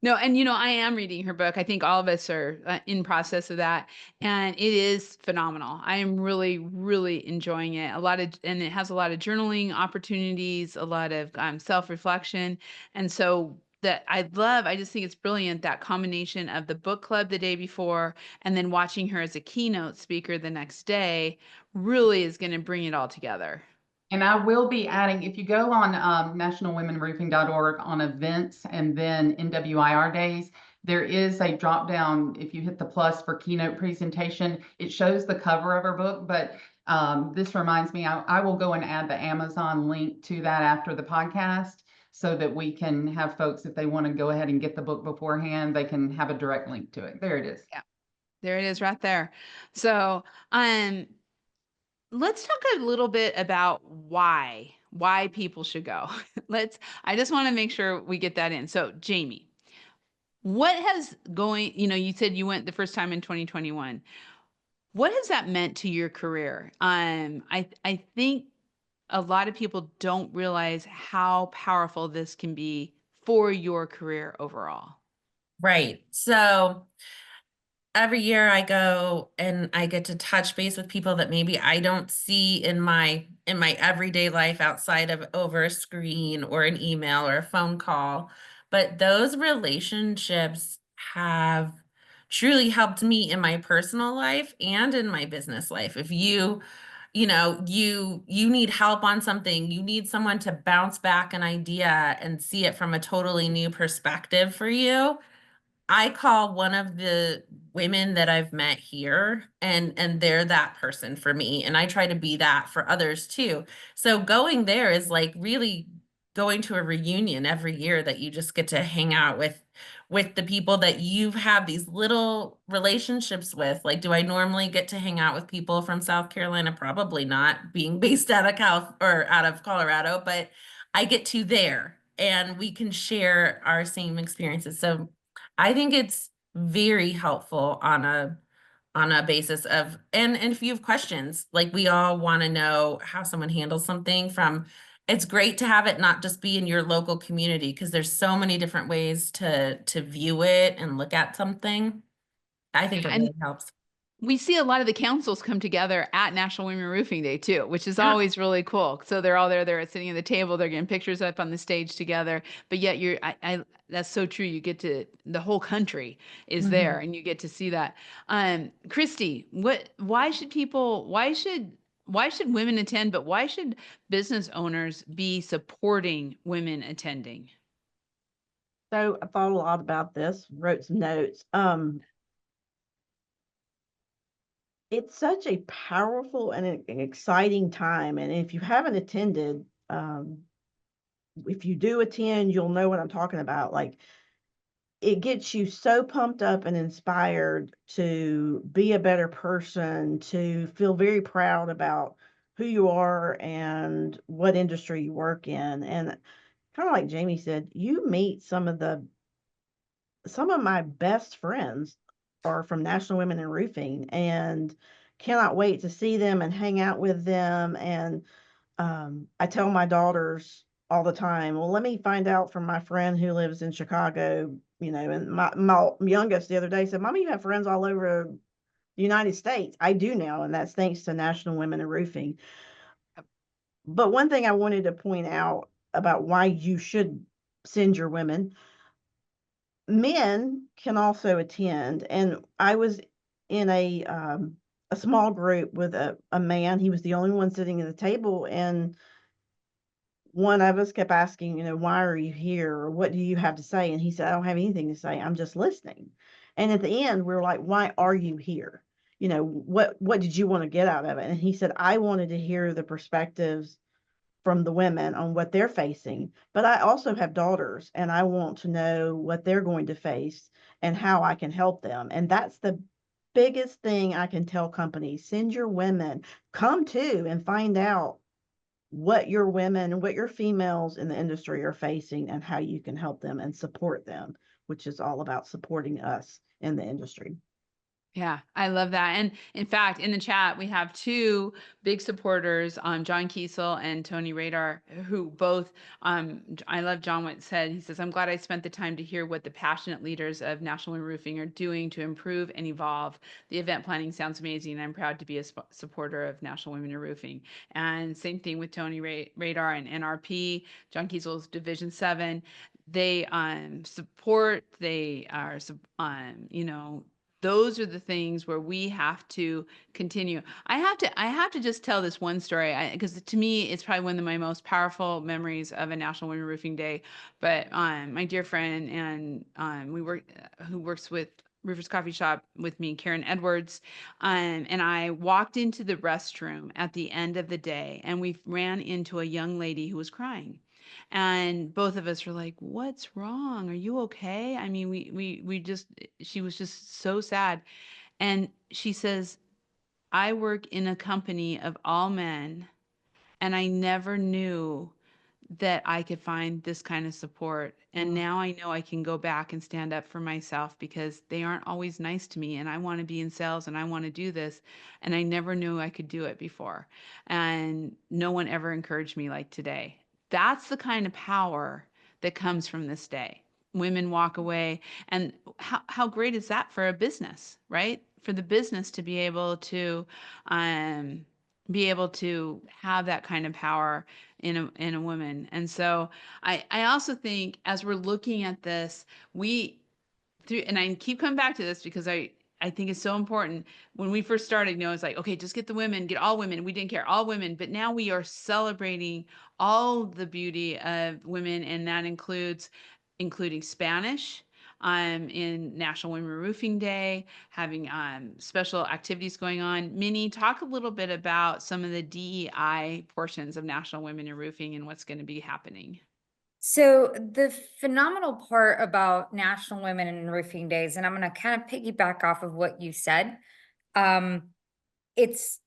No, and I am reading her book. I think all of us are in process of that, and it is phenomenal. I am really, really enjoying it. And it has a lot of journaling opportunities, a lot of self-reflection, and so that I just think it's brilliant, that combination of the book club the day before and then watching her as a keynote speaker the next day really is going to bring it all together. And I will be adding, if you go on nationalwomenroofing.org on events and then NWIR days, there is a drop down. If you hit the plus for keynote presentation, it shows the cover of her book. But this reminds me, I will go and add the Amazon link to that after the podcast, so that we can have folks, if they want to go ahead and get the book beforehand, they can have a direct link to it. There it is. Yeah, there it is right there. So, let's talk a little bit about why people should go. I just want to make sure we get that in. So, Jamie, what has you said you went the first time in 2021. What has that meant to your career? I think a lot of people don't realize how powerful this can be for your career overall. Right. So every year I go and I get to touch base with people that maybe I don't see in my everyday life outside of over a screen or an email or a phone call. But those relationships have truly helped me in my personal life and in my business life. If you you know, you need help on something, you need someone to bounce back an idea and see it from a totally new perspective for you. I call one of the women that I've met here, and they're that person for me, and I try to be that for others too. So going there is like really going to a reunion every year that you just get to hang out with the people that you've had these little relationships with. Like, do I normally get to hang out with people from South Carolina? Probably not, being based out of out of Colorado, but I get to there and we can share our same experiences. So I think it's very helpful on a basis of, and if you have questions, like we all want to know how someone handles something from, it's great to have it not just be in your local community, because there's so many different ways to view it and look at something. I think it And really helps. we see a lot of the councils come together at National Women Roofing Day too, which is Yeah. always really cool. So they're all there, they're sitting at the table, they're getting pictures up on the stage together. But yet that's so true. You get to, the whole country is there and you get to see that. Christy, why should women attend, but why should business owners be supporting women attending? So I thought a lot about this, wrote some notes. It's such a powerful and an exciting time. And if you haven't attended, if you do attend, you'll know what I'm talking about. Like, it gets you so pumped up and inspired to be a better person, to feel very proud about who you are and what industry you work in. And kind of like Jamie said, you meet some of my best friends are from National Women in Roofing, and cannot wait to see them and hang out with them. And I tell my daughters all the time, well, let me find out from my friend who lives in Chicago, and my youngest the other day said, Mommy, you have friends all over the United States. I do now, and that's thanks to National Women in Roofing. But one thing I wanted to point out about why you should send your women, men can also attend. And I was in a small group with a man. He was the only one sitting at the table, and one of us kept asking, why are you here? Or what do you have to say? And he said, I don't have anything to say. I'm just listening. And at the end, we were like, why are you here? What did you want to get out of it? And he said, I wanted to hear the perspectives from the women on what they're facing. But I also have daughters, and I want to know what they're going to face and how I can help them. And that's the biggest thing I can tell companies. Send your women, come too, and find out what your women and what your females in the industry are facing and how you can help them and support them, which is all about supporting us in the industry. Yeah, I love that. And in fact, in the chat, we have two big supporters, John Kiesel and Tony Radar, who both, I love John what said. He says, I'm glad I spent the time to hear what the passionate leaders of National Women Roofing are doing to improve and evolve. The event planning sounds amazing. And I'm proud to be a supporter of National Women in Roofing. And same thing with Tony Radar and NRP, John Kiesel's Division 7. They support, they are, those are the things where we have to continue. I have to just tell this one story, because to me it's probably one of my most powerful memories of a National Women Roofing Day. But my dear friend and who works with Roofers Coffee Shop with me, Karen Edwards, and I walked into the restroom at the end of the day, and we ran into a young lady who was crying. And both of us were like, what's wrong? Are you okay? I mean, we just, she was just so sad. And she says, I work in a company of all men, and I never knew that I could find this kind of support. And now I know I can go back and stand up for myself, because they aren't always nice to me, and I want to be in sales and I want to do this. And I never knew I could do it before. And no one ever encouraged me like today. That's the kind of power that comes from this day. Women walk away, and how great is that for a business, right? For the business to um, be able to have that kind of power in a woman. And so I also think, as we're looking at this, we through, and I keep coming back to this because I think is so important. When we first started, it's like, okay, just get the women, get all women. We didn't care, all women. But now we are celebrating all the beauty of women, and that including Spanish in National Women Roofing Day, having special activities going on. Minnie, talk a little bit about some of the DEI portions of National Women in Roofing and what's going to be happening. So the phenomenal part about National Women in Roofing Days, and I'm going to kind of piggyback off of what you said, it's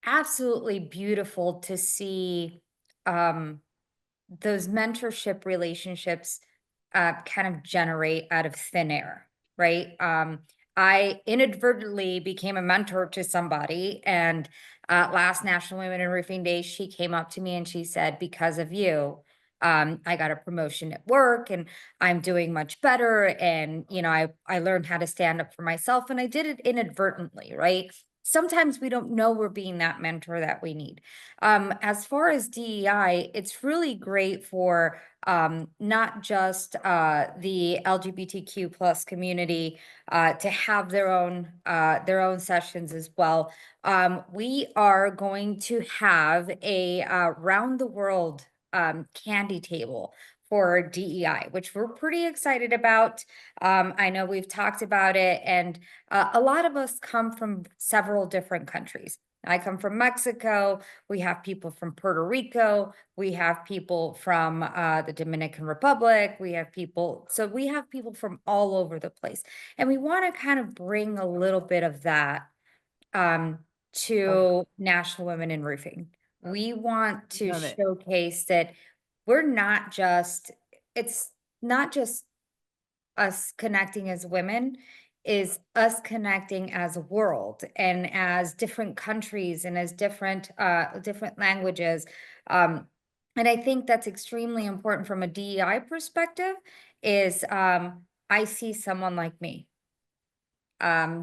absolutely beautiful to see those mentorship relationships kind of generate out of thin air, right? I inadvertently became a mentor to somebody, and last National Women in Roofing Day, she came up to me and she said, because of you, I got a promotion at work and I'm doing much better. And, I learned how to stand up for myself, and I did it inadvertently, right? Sometimes we don't know we're being that mentor that we need. As far as DEI, it's really great for not just the LGBTQ plus community to have their own sessions as well. We are going to have a round the world candy table for DEI, which we're pretty excited about. I know we've talked about it, and a lot of us come from several different countries. I come from Mexico. We have people from Puerto Rico. We have people from the Dominican Republic. We have people from all over the place. And we want to kind of bring a little bit of that to National Women in Roofing. We want to Love it. showcase that it's not just us connecting as women, is us connecting as a world and as different countries and as different languages. And I think that's extremely important from a DEI perspective is I see someone like me.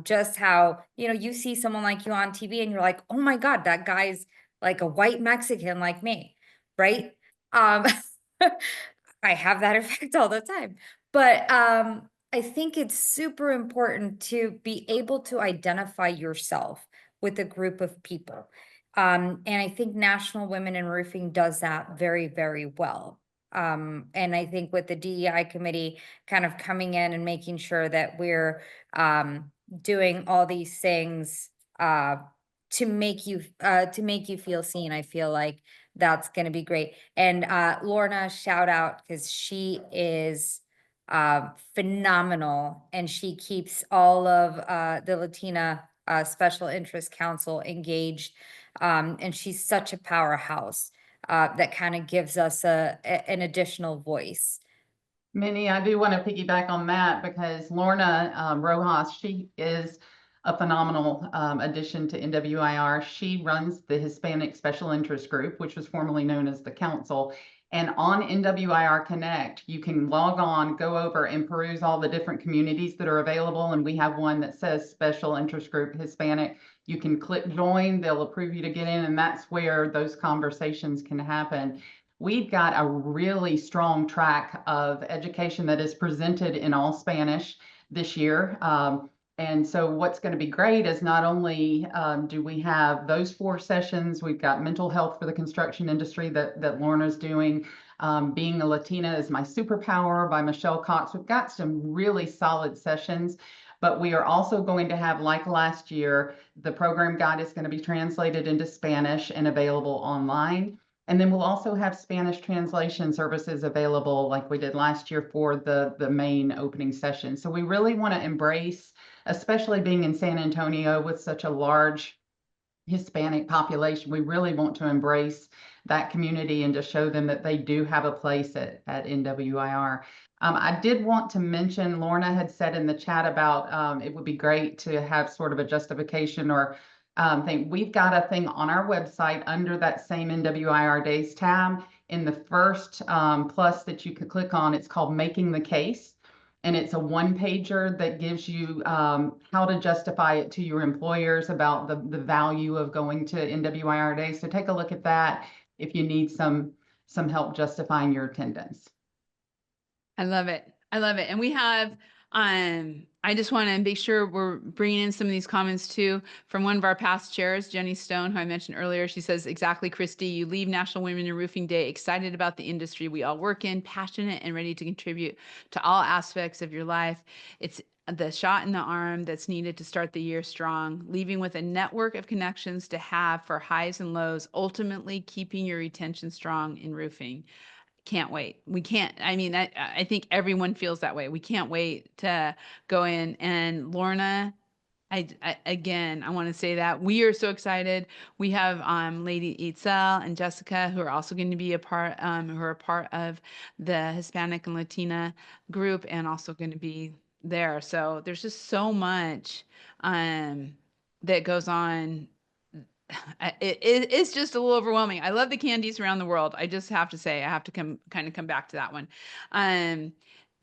Just how, you see someone like you on TV and you're like, oh my God, that guy's like a white Mexican like me, right? I have that effect all the time. But I think it's super important to be able to identify yourself with a group of people. And I think National Women in Roofing does that very, very well. And I think with the DEI committee kind of coming in and making sure that we're doing all these things to make you feel seen, I feel like that's going to be great. And Lorna, shout out, because she is phenomenal, and she keeps all of the Latina Special Interest Council engaged, and she's such a powerhouse that kind of gives us an additional voice. Minnie, I do want to piggyback on that because Lorna Rojas, she is a phenomenal addition to NWIR. She runs the Hispanic Special Interest Group, which was formerly known as the Council. And on NWIR Connect, you can log on, go over and peruse all the different communities that are available. And we have one that says Special Interest Group Hispanic. You can click join, they'll approve you to get in, and that's where those conversations can happen. We've got a really strong track of education that is presented in all Spanish this year. And so what's going to be great is not only do we have those 4 sessions, we've got mental health for the construction industry that Lorna's doing. Being a Latina is My Superpower by Michelle Cox. We've got some really solid sessions, but we are also going to have, like last year, the program guide is going to be translated into Spanish and available online. And then we'll also have Spanish translation services available like we did last year for the main opening session. So we really want to embrace, especially being in San Antonio with such a large Hispanic population, we really want to embrace that community and to show them that they do have a place at NWIR. I did want to mention, Lorna had said in the chat about it would be great to have sort of a justification or thing. We've got a thing on our website under that same NWIR Days tab. In the first plus that you could click on, it's called Making the Case. And it's a 1-pager that gives you how to justify it to your employers about the value of going to NWIR Days. So take a look at that if you need some help justifying your attendance. I love it. I love it. And we have I just want to make sure we're bringing in some of these comments too from one of our past chairs, Jenny Stone, who I mentioned earlier. She says, exactly, Christy, you leave National Women in Roofing Day excited about the industry we all work in, passionate and ready to contribute to all aspects of your life. It's the shot in the arm that's needed to start the year strong, leaving with a network of connections to have for highs and lows, ultimately keeping your retention strong in roofing. Can't wait. We can't, I mean, I think everyone feels that way. We can't wait to go in. And Lorna, again, I want to say that we are so excited. We have Lady Itzel and Jessica, who are also going to be a part, who are a part of the Hispanic and Latina group, and also going to be there. So there's just so much that goes on. It's just a little overwhelming. I love the candies around the world. I just have to say, I have to come back to that one.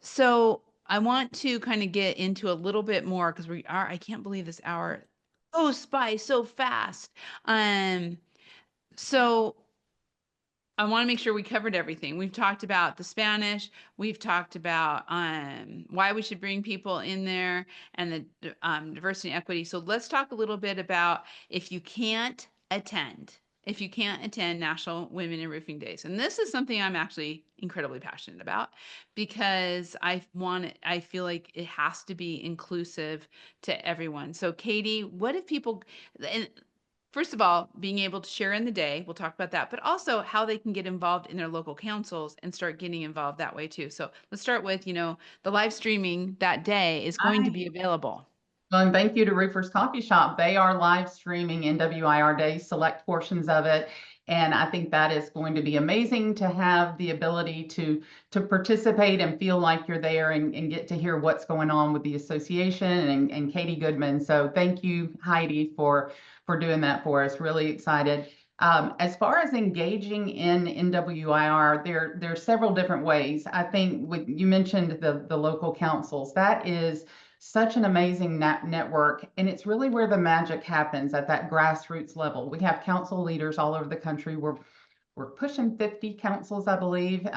So I want to kind of get into a little bit more because I can't believe this hour goes by so fast. So I want to make sure we covered everything. We've talked about the Spanish. We've talked about why we should bring people in there and the diversity and equity. So let's talk a little bit about if you can't attend National Women in Roofing Days. And this is something I'm actually incredibly passionate about because I feel like it has to be inclusive to everyone. So Katie, what if people, and first of all, being able to share in the day, we'll talk about that, but also how they can get involved in their local councils and start getting involved that way too. So let's start with, the live streaming that day is going to be available. Well, and thank you to Roofers Coffee Shop. They are live streaming NWIR Day, select portions of it. And I think that is going to be amazing to have the ability to participate and feel like you're there and get to hear what's going on with the association and Katie Goodman. So thank you, Heidi, for doing that for us. Really excited. As far as engaging in NWIR, there are several different ways. I think you mentioned the local councils. That is such an amazing network, and it's really where the magic happens at that grassroots level. We have council leaders all over the country. We're pushing 50 councils, I believe.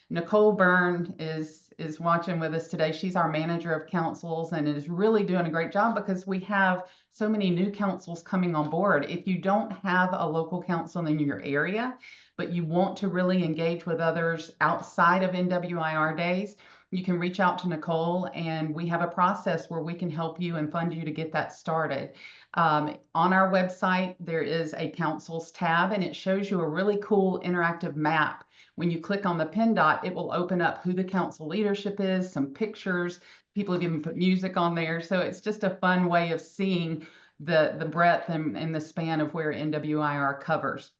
Nicole Byrne is watching with us today. She's our manager of councils and is really doing a great job because we have so many new councils coming on board. If you don't have a local council in your area, but you want to really engage with others outside of NWIR days, you can reach out to Nicole, and we have a process where we can help you and fund you to get that started. On our website, there is a councils tab, and it shows you a really cool interactive map. When you click on the pin dot, it will open up who the council leadership is, some pictures. People have even put music on there. So it's just a fun way of seeing the breadth and the span of where NWIR covers.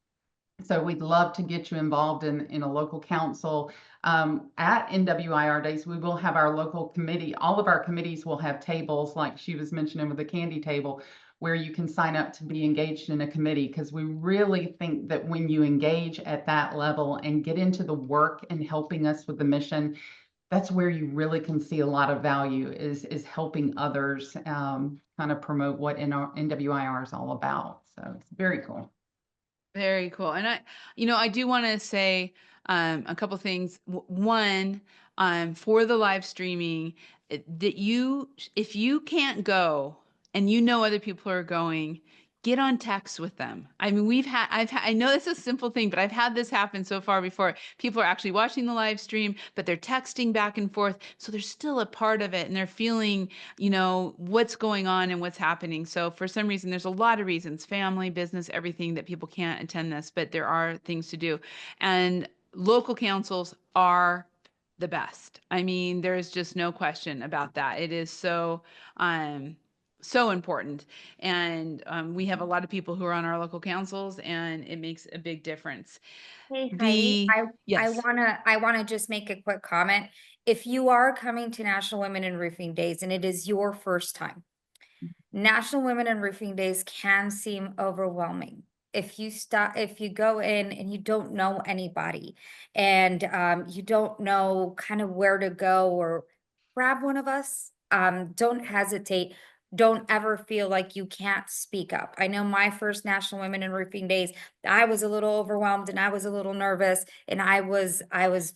So we'd love to get you involved in a local council. At NWIR Days, we will have our local committee. All of our committees will have tables, like she was mentioning with the candy table, where you can sign up to be engaged in a committee, because we really think that when you engage at that level and get into the work and helping us with the mission, that's where you really can see a lot of value is helping others kind of promote what NWIR is all about. So it's very cool. Very cool. And I do want to say a couple things. One, for the live streaming, that if you can't go and other people are going, get on text with them. I mean, I know it's a simple thing, but I've had this happen so far before. People are actually watching the live stream, but they're texting back and forth. So they're still a part of it and they're feeling, what's going on and what's happening. So for some reason, there's a lot of reasons, family, business, everything, that people can't attend this, but there are things to do. And local councils are the best. I mean, there's just no question about that. It is so important. And we have a lot of people who are on our local councils, and it makes a big difference. Hey, Heidi, Yes. I wanna just make a quick comment. If you are coming to National Women in Roofing Days and it is your first time, National Women in Roofing Days can seem overwhelming. If you go in and you don't know anybody and you don't know kind of where to go, or grab one of us, don't hesitate. don't ever feel like you can't speak up. I know my first National Women in Roofing Days, I was a little overwhelmed and I was a little nervous and I was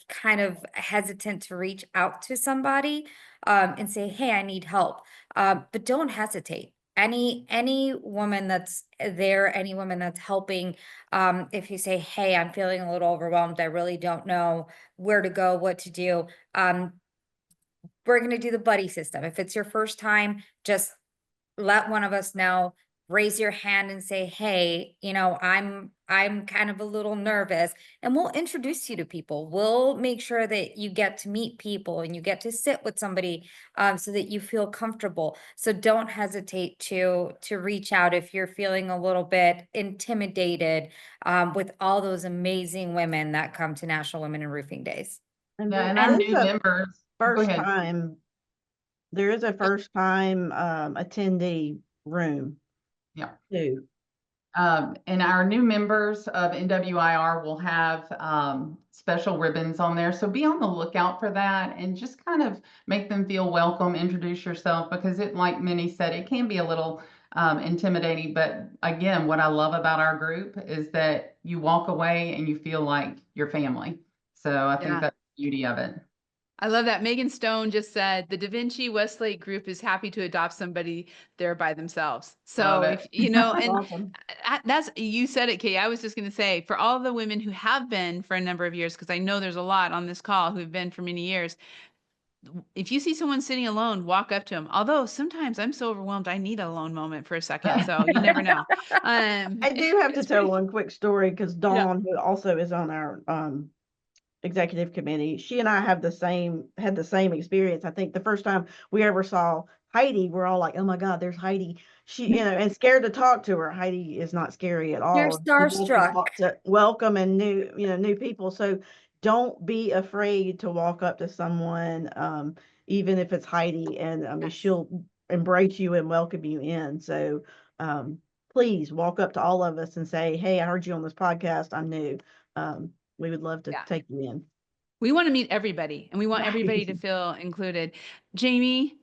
kind of hesitant to reach out to somebody and say, hey, I need help. But don't hesitate. Any woman that's there, any woman that's helping, if you say, hey, I'm feeling a little overwhelmed, I really don't know where to go, what to do. We're going to do the buddy system. If it's your first time, just let one of us know, raise your hand and say, hey, I'm kind of a little nervous, and we'll introduce you to people. We'll make sure that you get to meet people and you get to sit with somebody so that you feel comfortable. So don't hesitate to reach out if you're feeling a little bit intimidated with all those amazing women that come to National Women in Roofing Days. And Yeah, and there our is new a members, go first ahead. time, there is a first time attendee room Yeah. too. And our new members of NWIR will have special ribbons on there. So be on the lookout for that and just kind of make them feel welcome, introduce yourself, because it, like Minnie said, it can be a little intimidating. But again, what I love about our group is that you walk away and you feel like your family. So I think Yeah. that's the beauty of it. I love that. Megan Stone just said the Da Vinci Westlake group is happy to adopt somebody there by themselves. So Love if it. you know, That's and awesome. that's, you said it, Kate. I was just going to say, for all the women who have been for a number of years, because I know there's a lot on this call who've been for many years. If you see someone sitting alone, walk up to them. Although sometimes I'm so overwhelmed, I need a alone moment for a second. So you never know. I do have to it's tell pretty- one quick story because Yeah. Dawn, who also is on our executive committee, she and I had the same experience. I think the first time we ever saw Heidi, we're all like, oh my God, there's Heidi. She, and scared to talk to her. Heidi is not scary at all. You're She loves to starstruck. talk to welcome and new people. So don't be afraid to walk up to someone, even if it's Heidi, and I mean, Yes. she'll embrace you and welcome you in. So please walk up to all of us and say, hey, I heard you on this podcast. I'm new. We would love to Yeah. take you in. We want to meet everybody and we want Right. everybody to feel included. Jamie,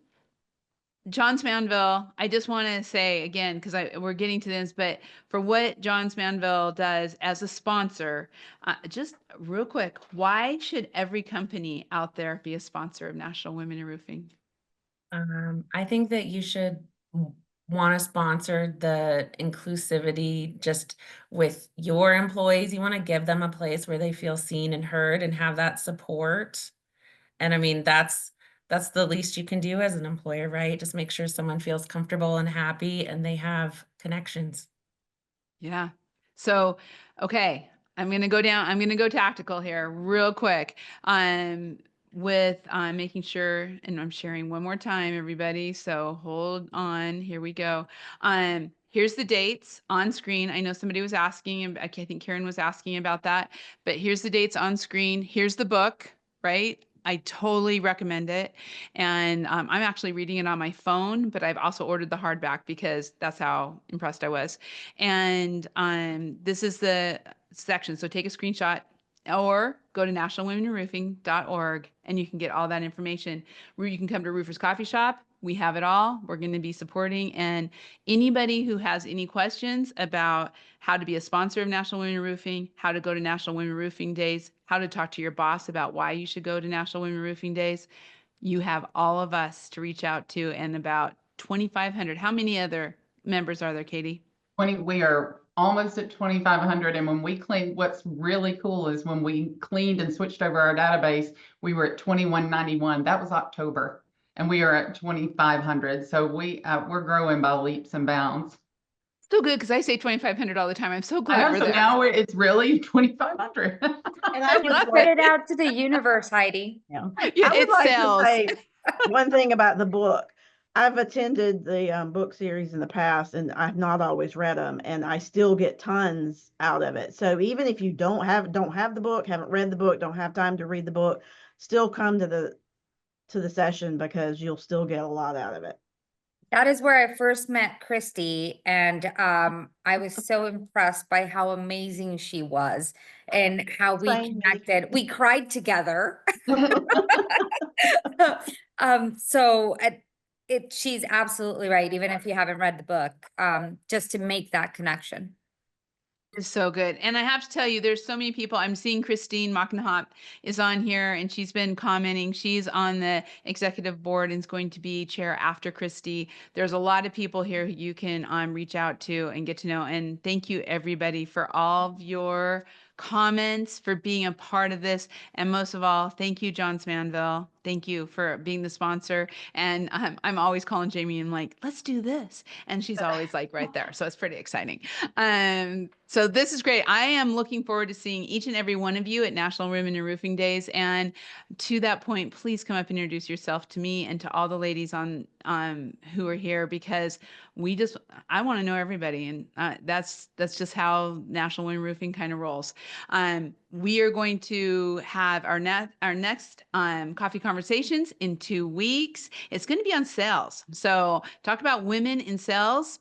Johns Manville, I just want to say again, because we're getting to this, but for what Johns Manville does as a sponsor, just real quick, why should every company out there be a sponsor of National Women in Roofing? I think that you should want to sponsor the inclusivity just with your employees. You want to give them a place where they feel seen and heard and have that support. And I mean, that's the least you can do as an employer, right? Just make sure someone feels comfortable and happy and they have connections. Yeah. So, okay, I'm going to go tactical here real quick. With making sure, and I'm sharing one more time, everybody. So hold on. Here we go. Here's the dates on screen. I know somebody was asking, and I think Karen was asking about that, but here's the dates on screen. Here's the book, right? I totally recommend it. And I'm actually reading it on my phone, but I've also ordered the hardback because that's how impressed I was. And this is the section. So take a screenshot or go to nationalwomeninroofing.org and you can get all that information. You can come to Roofers Coffee Shop. We have it all. We're going to be supporting. And anybody who has any questions about how to be a sponsor of National Women in Roofing, how to go to National Women in Roofing Days, how to talk to your boss about why you should go to National Women in Roofing Days, you have all of us to reach out to, and about 2,500. How many other members are there, Katie? We are almost at 2,500. And when we cleaned, what's really cool is when we cleaned and switched over our database, we were at 2,191. That was October, and we are at 2,500. So we're growing by leaps and bounds. Still good because I say 2,500 all the time. I'm so glad I know, we're so there. now it's really 2,500. And I would Put like, it out to the universe, Heidi. yeah, Yeah, I would it like sells. to say one thing about the book. I've attended the book series in the past, and I've not always read them, and I still get tons out of it. So even if you don't have the book, haven't read the book, don't have time to read the book, still come to the session because you'll still get a lot out of it. That is where I first met Christy, and I was so impressed by how amazing she was and how we Same me. connected. We cried together. So She's absolutely right, even if you haven't read the book, just to make that connection. It's so good. And I have to tell you, there's so many people. I'm seeing Christine Mockenhop is on here and she's been commenting. She's on the executive board and is going to be chair after Christy. There's a lot of people here who you can reach out to and get to know. And thank you everybody for all of your comments, for being a part of this. And most of all, thank you, John Smanville. Thank you for being the sponsor. And I'm always calling Jamie and like, let's do this. And she's always like right there. So it's pretty exciting. So this is great. I am looking forward to seeing each and every one of you at National Women in Roofing Days. And to that point, please come up and introduce yourself to me and to all the ladies on who are here, because I want to know everybody, and that's just how National Women Roofing kind of rolls. We are going to have our next coffee conversations in 2 weeks. It's going to be on sales. So talk about women in sales.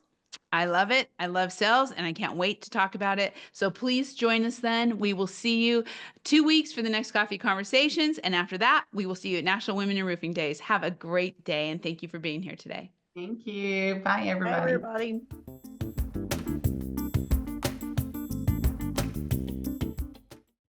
I love it. I love sales and I can't wait to talk about it. So please join us then. We will see you 2 weeks for the next coffee conversations. And after that, we will see you at National Women in Roofing Days. Have a great day and thank you for being here today. Thank you. Bye, Bye, everybody. everybody.